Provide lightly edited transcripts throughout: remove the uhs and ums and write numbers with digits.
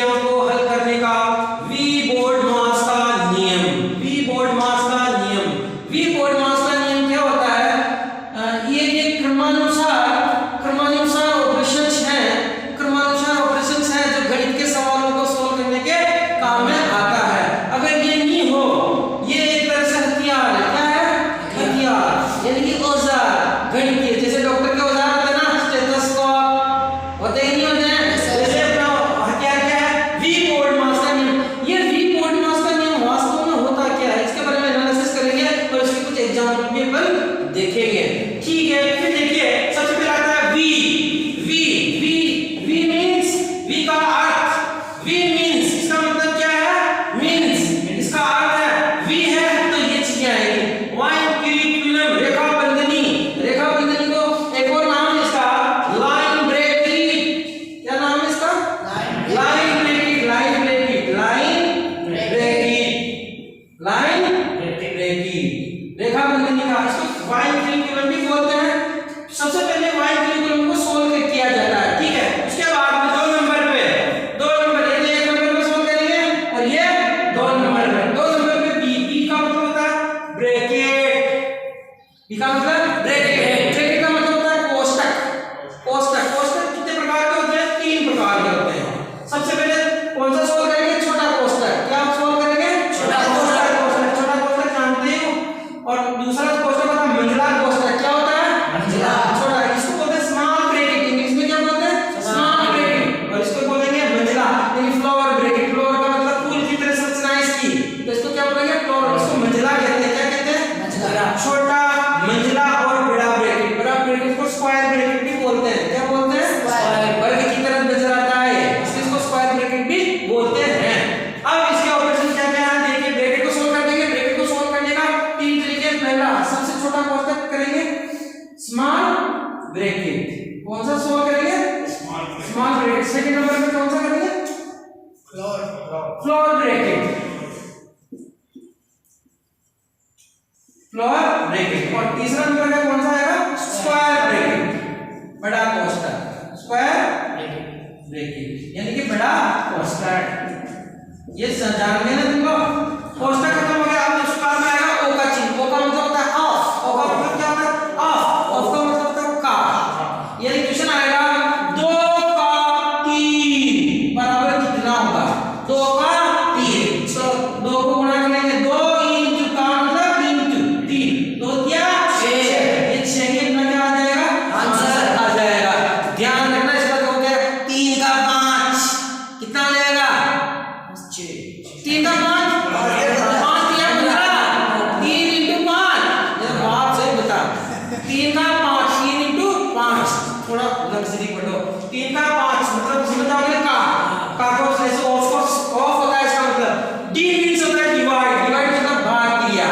प्रक्रियाओं को हल करने का वी बोर्डमास का नियम। वी बोर्डमास का नियम, वी बोर्डमास का नियम क्या होता है? ये क्रमानुसार ऑपरेशंस हैं, क्रमानुसार ऑपरेशंस हैं जो गणित के सवालों को सॉल्व करने के काम में आता है। अगर ये नहीं हो, ये एक तरह से हथियार है। क्या है? हथियार, यानी कि औजार गणितीय, जैसे डॉक्टर के औजार होते हैं ना, स्टेथोस्कोप होते ही नहीं होते हैं, जैसे अपना हथियार क्या है? वी बोर्डमास का नियम। ये वी बोर्डमास का नियम वास्तव में होता क्या है, इसके बारे में एनालिसिस करेंगे और इसके कुछ एग्जांपल भी अपन देखेंगे। ठीक है, फिर देखिए सबसे पहले आता है we. We we we means, वी का अर्थ, वी मींस इसका मतलब क्या है? मींस, इसका अर्थ है वी है तो ये चीजें आएगी। वाइन क्यूरिकुलम, रेखा बंधनी, रेखा बंधनी को एक और नाम है इसका लाइन ब्रेकिंग। क्या नाम है इसका? Line breaking, line breaking, line breaking, line breaking, रेखा बंधनी का इसको वाइन क्यूरिकुलम भी बोलते हैं। सबसे पहले वाइन क्यूरिकुलम को सोल्व किया जाता है, ठीक है। उसके बाद में 2 नंबर पे, 2 नंबर, एक नंबर पे सोल्व करेंगे और ये 2 नंबर पे, 2 नंबर पे बी। बी का मतलब होता है ब्रैकेट, बी का मतलब ब्रैकेट, ब्रैकेट का मतलब होता है कोष्टक। कोष्टक, कोष्टक कितने प्रकार के होते हैं? 3 प्रकार के होते हैं। सबसे पहले कौन सा सोल्व करेंगे? छोटा कोष्टक। क्या आप सोल्व करेंगे? छोटा कोष्टक, छोटा कोष्टक जानते हो। और दूसरा कोष्टक होता है मंझला कोष्टक। क्या होता है? मंझला, छोटा, इसको बोलते हैं स्मॉल ब्रैकेट। इंग्लिश में क्या बोलते हैं? Small bracket. और इसको बोलेंगे मंझला, यानी फ्लावर ब्रैकेट। फ्लावर का मतलब फूल की तरह संरचना है इसकी, तो इसको क्या बोलेंगे? फ्लावर। इसको मंझला कहते हैं। क्या कहते हैं? मंझला। छोटा, मंझला और बड़ा ब्रैकेट। बड़ा ब्रैकेट को स्क्वायर ब्रैकेट भी बोलते हैं। क्या बोलते हैं? स्क्वायर, वर्ग की तरह नजर आता है, इसलिए इसको स्क्वायर ब्रैकेट भी बोलते हैं। अब इसके ऑपरेशन क्या क्या है देखिए। ब्रैकेट को सोल्व कर देंगे। ब्रैकेट को सोल्व करने का 3 तरीके। पहला, सबसे छोटा कोष्टक करेंगे स्मॉल ब्रैकेट। कौन सा सोल्व करेंगे? Small bracket. सेकंड नंबर पे कौन सा करेंगे? Floor bracket, floor bracket. और तीसरा नंबर का कौन सा आएगा? स्क्वायर ब्रैकेट, बड़ा कोष्टक, स्क्वायर ब्रैकेट, यानी कि बड़ा कोष्टक। ये जान गए ना तुम लोग? कोष्टक खत्म हो गया, अब नेक्स्ट बार में आएगा ओ का चिन्ह। ओ का मतलब होता है ऑफ। ओ का मतलब क्या होता है? ऑफ। ऑफ का मतलब होता है का। यानी क्वेश्चन आएगा 2 का 3 बराबर कितना होगा? 2 का 3। तो 2 को गुणा करेंगे, 2 इंटू का मतलब इंटू 3, 2 क्या 6। ये 6 के अपना क्या आ जाएगा? आंसर आ जाएगा। ध्यान रखना इसका हो गया 3 का 5 कितना आ जाएगा? 6। 3 का 5 5 या 15, 3 इंटू 5। ये बात सही बता। 3 का 5, 3 इंटू 5, थोड़ा लग्जरी पढ़ो। 3 का 5 मतलब समझाओगे का को ऐसे ऑफ होता है। इसका मतलब डी मींस होता है डिवाइड। डिवाइड मतलब भाग दिया।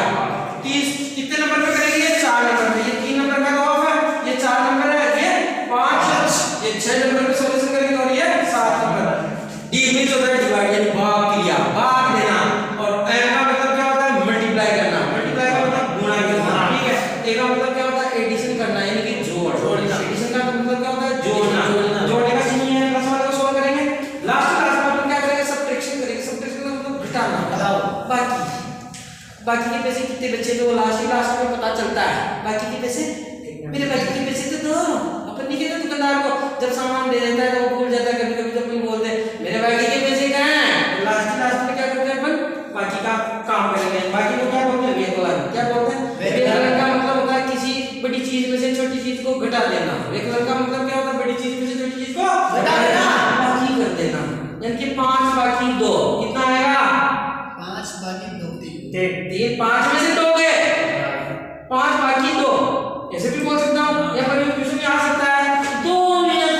30 कितने नंबर पे करेंगे? 4 नंबर पे। ये 3 नंबर का ऑफ है, ये 4 नंबर है, ये 5, ये 6 नंबर पे सॉल्यूशन करेंगे और ये 7 नंबर। डी मींस होता है डिवाइड, यानी भाग दिया, भाग देना। और एम का मतलब क्या होता है? मल्टीप्लाई करना। मल्टीप्लाई का मतलब गुणा करना, ठीक है। ए का मतलब क्या होता है? एडिशन करना, यानी कि जोड़ना। एडिशन का मतलब क्या होता है? जोड़ना। जोड़ने का चिन्ह है, प्लस वाले को सॉल्व करेंगे। लास्ट में अपन क्या करेंगे? सब्ट्रैक्शन करेंगे। सब्ट्रैक्शन का मतलब घटाना, घटाओ। बाकी के पैसे कितने बचे तो लास्ट में पता चलता है। बाकी के पैसे, मेरे बाकी के पैसे तो दो। अपन नहीं कहते दुकानदार को जब सामान दे देता है तो वो भूल जाता है। कभी कभी जब अपन बोलते हैं मेरे बाकी के पैसे कहाँ हैं, तो लास्ट में क्या करते हैं अपन? बाकी का काम करेंगे। बाकी को क्या बोलते हैं? व्यकलन। क्या बोलते हैं? व्यकलन का मतलब होता है किसी बड़ी चीज में से छोटी चीज को घटा देना। व्यकलन का मतलब क्या होता है? बड़ी चीज में से छोटी चीज को घटा देना, बाकी कर देना। यानी कि 5 बाकी 2 कितना आएगा? 5 बाकी 2 3 5 में से 2 गए, 5 बाकी 2 ऐसे भी बोल सकता हूँ। या फिर क्वेश्चन में आ सकता है 2 मिनट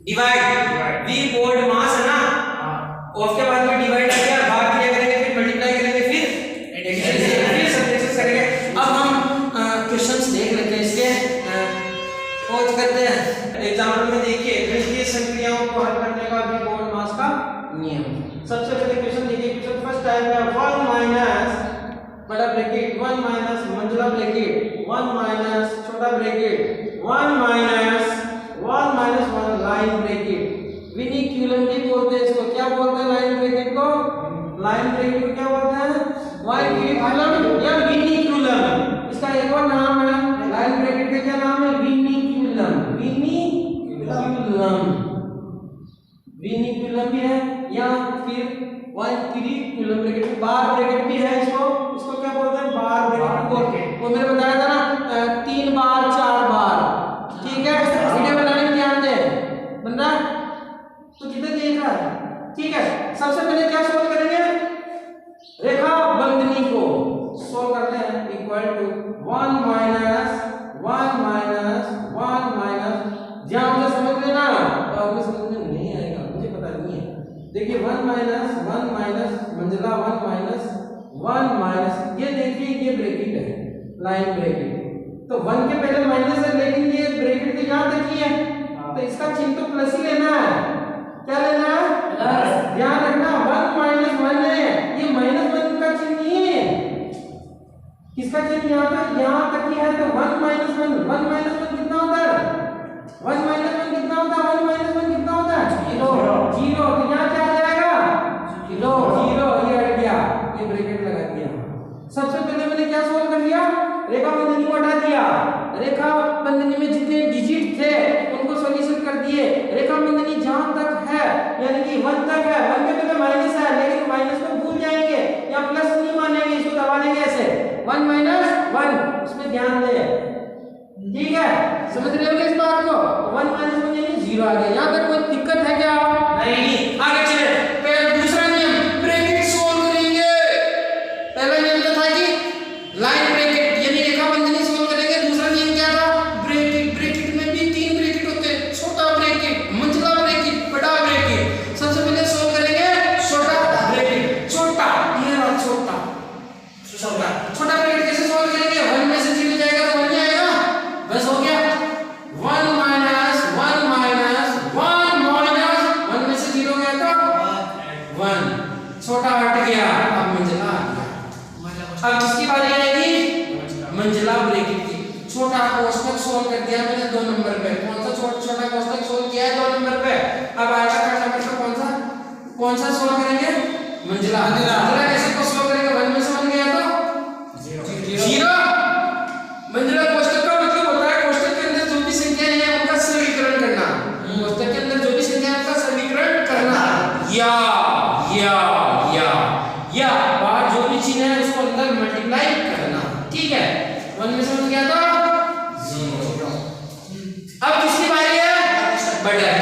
डिवाइड, वी बोर्ड मास है ना, उसके बाद में डिवाइड आ गया, भाग किया करेंगे, फिर मल्टीप्लाई करेंगे, फिर सब्ट्रैक्शन करेंगे। अब हम क्वेश्चंस देख लेते हैं इसके, और करते हैं एग्जाम्पल में। देखिए गणितीय संक्रियाओं को हल करने का वी बोर्ड मास का नियम। सबसे पहले क्वेश्चन देखिए, क्वेश्चन फर्स्ट टाइप है 1 माइनस बड़ा ब्रैकेट 1 माइनस मंझला ब्रैकेट 1 माइनस छोटा ब्रैकेट 1 माइनस 1 लाइन ब्रैकेट। विनिक्यूलम भी बोलते हैं इसको, क्या बोलते हैं लाइन ब्रैकेट को? लाइन ब्रैकेट को क्या बोलते हैं? विनिक्यूलम या विनिक्यूलम। इसका एक और नाम है लाइन ब्रैकेट का, क्या नाम है? विनिक्यूलम। विनिक्यूलम, विनिक्यूलम भी है, या फिर ट्रिक्यूलम ब्रैकेट, बार ब्रैकेट भी है इसको क्या बोलते हैं? बार ब्रैकेट को। वो मैंने बताया था ना 3 बार 4 बार, ठीक है? वीडियो बनाने में ध्यान दे, बन रहा है तो कितने देख रहा है, ठीक है? सबसे पहले क्या सोल्व करेंगे? रेखा बंधनी को सोल्व करते हैं, इक्वल टू 1 माइनस ध्यान से समझ लेना, और आपको समझ में नहीं आएगा, मुझे पता नहीं है। देखिए 1 माइनस मंझला 1 माइनस ये देखिए ये ब्रैकेट है, लाइन ब्रैकेट, तो 1 के पहले माइनस है, लेकिन ये ब्रैकेट तो यहाँ तक ही है, तो इसका चिन्ह तो प्लस ही लेना है। क्या लेना है? प्लस। ध्यान रखना 1 माइनस 1 है, ये माइनस 1 का चिन्ह नहीं है, किसका चिन्ह यहाँ तक ही है, तो 1 माइनस 1 कितना होता है? 1 माइनस 1 कितना होता है? 1 माइनस 1 कितना होता है? 0। तो यहाँ क्या आ जाएगा? 0, ये हट गया, ये ब्रैकेट लगा दिया। सबसे पहले मैंने क्या सोल्व कर लिया? रेखा बंधनी को हटा दिया, रेखा बंधनी में जितने डिजिट थे उनको सॉल्यूशन कर दिए। रेखा बंधनी जहां तक है यानी कि 1 तक है, 1 के पहले माइनस है, लेकिन माइनस को भूल जाएंगे या प्लस नहीं मानेंगे, इसको दबा देंगे ऐसे 1 माइनस 1, इसमें ध्यान दे, ठीक है? समझ रहे हो इस बात को? 1 माइनस 1 यानी 0 आ गया। यहाँ तक कोई दिक्कत है क्या? नहीं। आगे चले, पहले दूसरा नियम ब्रैकेट सोल्व करेंगे। पहला नियम तो था कि लाइन ब्रैकेट यानी रेखा बंधनी सोल्व करेंगे। दूसरा नियम क्या था? ब्रैकेट में भी 3 ब्रैकेट होते हैं, छोटा ब्रैकेट, मंझला ब्रैकेट, बड़ा ब्रैकेट। सबसे पहले सोल्व करेंगे छोटा ब्रैकेट, छोटा ब्रैकेट कैसे सोल्व करेंगे? 1 में से 0 जाएगा तो 1 ही आएगा, बस हो गया। 1 माइनस 1 में से 0 गया तो 1, छोटा हट गया, अब मंझला आ गया। अब किसकी बारी आएगी? मंझला ब्रैकेट की। छोटा कोष्ठक सोल्व कर दिया मैंने 2 नंबर पे। कौन सा छोटा कोष्ठक सोल्व किया है? 2 नंबर पे। अब आएगा का नंबर का कौन सा सोल्व करेंगे? मंझला कैसे को सोल्व करेंगे? 1 में से 1 गया तो 0। मंझला कोष्ठक का मतलब होता है कोष्ठक के अंदर जो भी संख्या है उनका सरलीकरण करना, कोष्ठक के अंदर जो भी संख्या है उनका सरलीकरण करना, या बाहर जो भी चिन्ह है उसको अंदर मल्टीप्लाई करना, ठीक है? 1 में से 1 गया तो 0। अब किसकी बारी है? बड़ा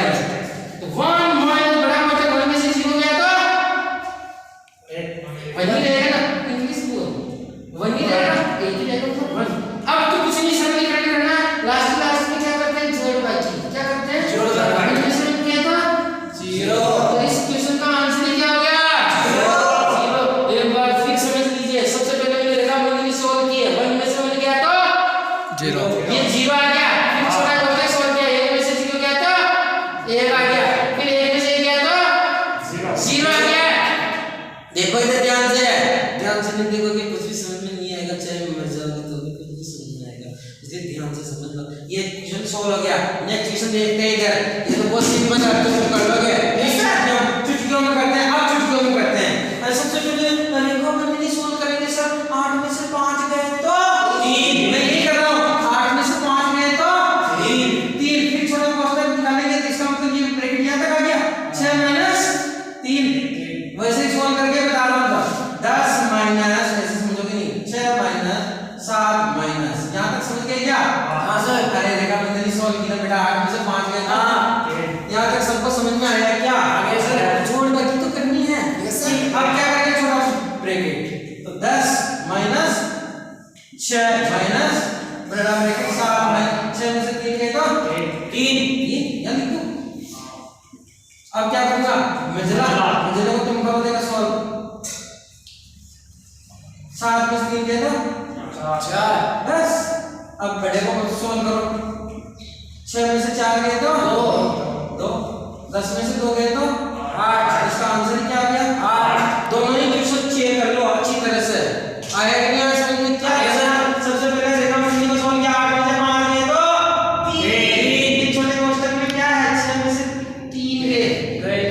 तो 1 माइनस बड़ा मतलब 1 में से 0 गया तो 1 ही रहेगा ना, इंग्लिश बोल 1 ही रहेगा, 1 ही रहेगा तो 1। अब तो कुछ नहीं सरलीकरण करना, लास्ट में क्या करते हैं? जोड़बाजी। क्या करते हैं? जोड़बाजी। 1 में से 1 गया था 0, तो इस क्वेश्चन का आंसर क्या हो गया? 0। एक बार फिर समझ लीजिए, सबसे पहले मैंने रेखा बंधनी सोल्व की है, 1 में से 1 गया तो 0, ये 0 आ गया। फिर छोटा कोष्ठक सोल्व किया, 1 में से 0 गया तो 1 आ गया, फिर 1 में से 1 गया तो 0 आ गया। देखो इधर ध्यान से नहीं देखोगे कुछ भी समझ में नहीं आएगा, चाहे मर जाओगे तो भी कुछ भी समझ नहीं आएगा, इसलिए ध्यान से समझ लो। ये क्वेश्चन सोल्व हो गया। नेक्स्ट क्वेश्चन देखते हैं इधर, ये तो बहुत सिंपल है, तुम कर लोगे। चुटकियों में करते हैं, अब चुटकियों में करते हैं। सबसे पहले रेखा बंधनी सोल्व करेंगे सर। 8 में से 5 गए तो 3, मैं यही कर रहा हूँ, 8 में से 5 गए तो 3, फिर छोटा कोष्ठक निकालेंगे तो इसका मतलब ये ब्रैकेट यहाँ तक आ गया, 6 माइनस 3। वैसे ही सोल्व करके बता रहा हूँ, 10 माइनस, ऐसे समझोगे नहीं, 6 माइनस 7 माइनस, यहाँ तक समझ गए क्या? हाँ सर। अरे रेखा बंधनी सोल्व की ना बेटा, 8 में से 5 गए, यहाँ तक सबको समझ में आया क्या? आगे सर जोड़बाजी तो करनी है। अब क्या करेंगे? छोटा ब्रैकेट, तो 10 माइनस 6 माइनस बड़ा ब्रैकेट 7 माइनस 6 में से 3 गए तो 3 यानी अब क्या करूंगा, मजला को तुम कर देगा सॉल्व। 7 में से 3 गए तो 4, बस। अब बड़े को सॉल्व करो। 6 में से 4 गए तो 2, 10 में से 2 गए तो 8। इसका आंसर क्या आ गया 8। दोनों ही क्वेश्चन चेक कर लो अच्छी तरह से, आया कि नहीं आया समझ में? क्या सबसे पहले देखा मछली को सॉल्व किया, 8 में से 5 गए तो 3। छोटे कोष्टक में क्या है, 6 में से 3 गए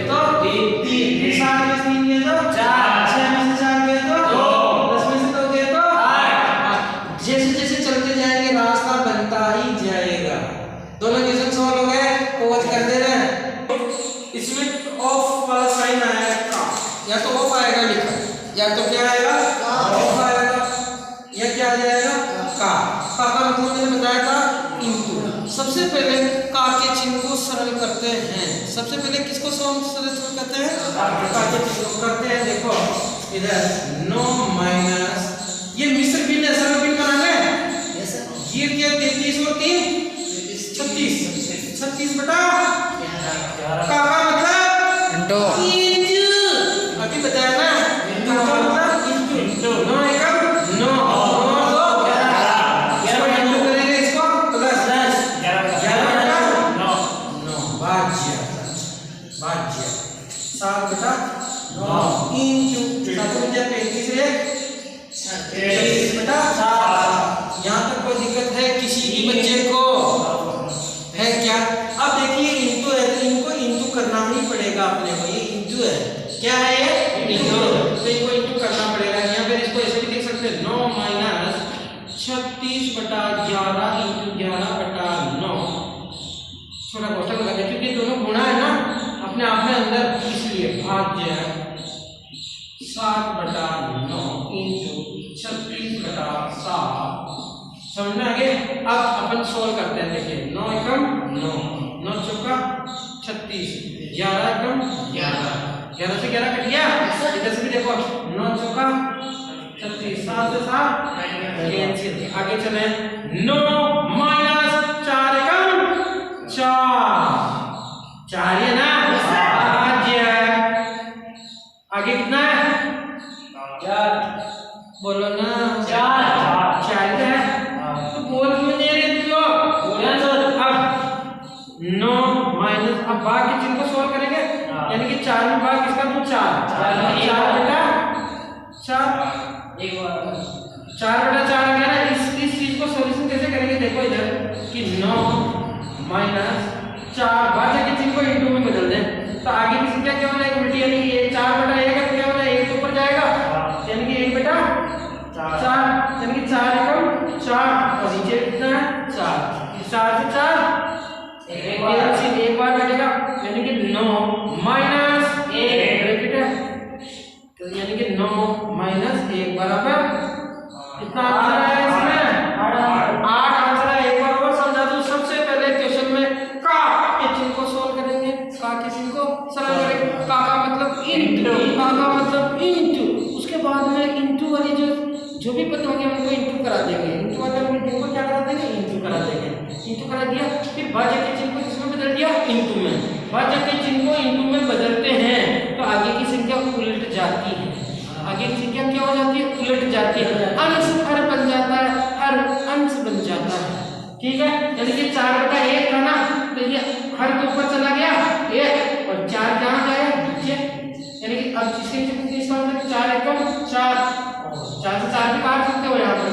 तो 3, 7 में से 3 गए तो 4, 6 में से 4 गए तो 2, 10 में से 2 गए तो 8। जैसे जैसे चलते जाएंगे रास्ता बनता ही जाएगा। दोनों क्वेश्चन सॉल्व हो गए, कोच करते रहे। इसमें ऑफ वाला साइन आएगा, या तो ऑफ आएगा लिखा, या तो क्या आएगा ऑफ आएगा, या क्या आ जाएगा का मतलब मैंने बताया था इनटू। सबसे पहले का के चिन्ह को सरल करते हैं। सबसे पहले किसको सरल करते हैं, का के चिन्ह को करते हैं। देखो इधर 9 माइनस, ये मिश्र भिन्न है, सरल भिन्न बनाना है। ये क्या 33 और 3 36 बटा का मतलब इंटू। अभी बताया ना का मतलब इंटू। 9 एकम 9 और 2 11 इंटू करेंगे इसको तो 10 11 बटा 9 भाज्य 7 बटा 9 इंटू 7 बटा 35 है 23 बटा 7। यहाँ तक कोई दिक्कत है किसी भी बच्चे को है क्या? अब देखिए इंटू है तो इनको इंटू करना ही पड़ेगा अपने को। ये इंटू है, क्या है ये इंटू, तो इनको इंटू करना पड़ेगा। यहाँ पे इसको ऐसे भी देख सकते हैं 9 माइनस 36 बटा 11 इंटू 11 बटा 9। छोटा कोष्टक लगा दिया क्योंकि दोनों गुणा है ना अपने आप में अंदर, इसलिए भाज्य 7 बटा 9 इंटू 36 बटा 7। समझ में आ गए? अब अपन सोल्व करते हैं। देखिए 9 एकम 9, 9 चौका 36, 11 एकम 11, 11 से 11 कट गया। इधर से भी देखो 9 चौका 36, 7 से 7 कैंसिल। आगे चले 9 माइनस 4 एकम 4 है ना, आगे कितना है 4, बोलो ना 4 है तो बोल क्यों नहीं रहे तुम लोग? अब 9 माइनस, अब भाग के चिन्ह को सोल्व करेंगे, यानी कि 4 में भाग किसका दूं 4 बेटा 4 बटा 4 आ गया ना। इस चीज को सॉल्यूशन कैसे करेंगे? देखो इधर कि 9 माइनस 4 भाज्य के चिन्ह को इंटू में बदल दें तो आगे किसी क्या हो जाएगा बेटी, यानी ये 4 बटा 1 है तो क्या हो जाएगा 1 ऊपर जाएगा, यानी कि 1 बटा 4, यानी कि 4 एकम 4 और नीचे कितना है 4, 4 से 4 एक बार बैठेगा, यानी कि 9 माइनस 1 ब्रैकेट है तो यानी कि 9 माइनस 1 बराबर कितना आंसर है इसमें 8 आंसर है। एक बार और समझा दूं, सबसे पहले क्वेश्चन में का के चिन्ह को सोल्व करेंगे, का के चिन्ह को सरल करेंगे। का मतलब इंटू, का मतलब इंटू, उसके बाद में इंटू वाली जो भी पद होंगे उनको इंटू करा देंगे, इंटू वाले को क्या करा देंगे इंटू करा देंगे। इंटू करा दिया, फिर भाज्य के चिन्ह को किसमें बदल दिया इंटू में। भाज्य के चिन्ह को इंटू में बदलते हैं तो आगे की संख्या उलट जाती है, आगे की संख्या क्या हो जाती है उलट जाती है, अंश हर बन जाता है, हर अंश बन जाता है। ठीक है, यानी कि 4 बटा 1 था ना तो ये हर के ऊपर चला गया 1 और 4 कहाँ गए नीचे, यानी कि अब इसके इसका मतलब 4 एकम 4 से 4 भी काट सकते हो यहाँ पर,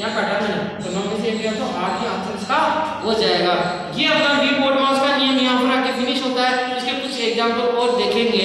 यहाँ काटा मैंने तो 9 में से 1 गया तो 8 ही आंसर इसका हो जाएगा। ये अपना वी बोर्ड मास का नियम यहाँ पर आके फिनिश होता है। इसके कुछ एग्जाम्पल और देखेंगे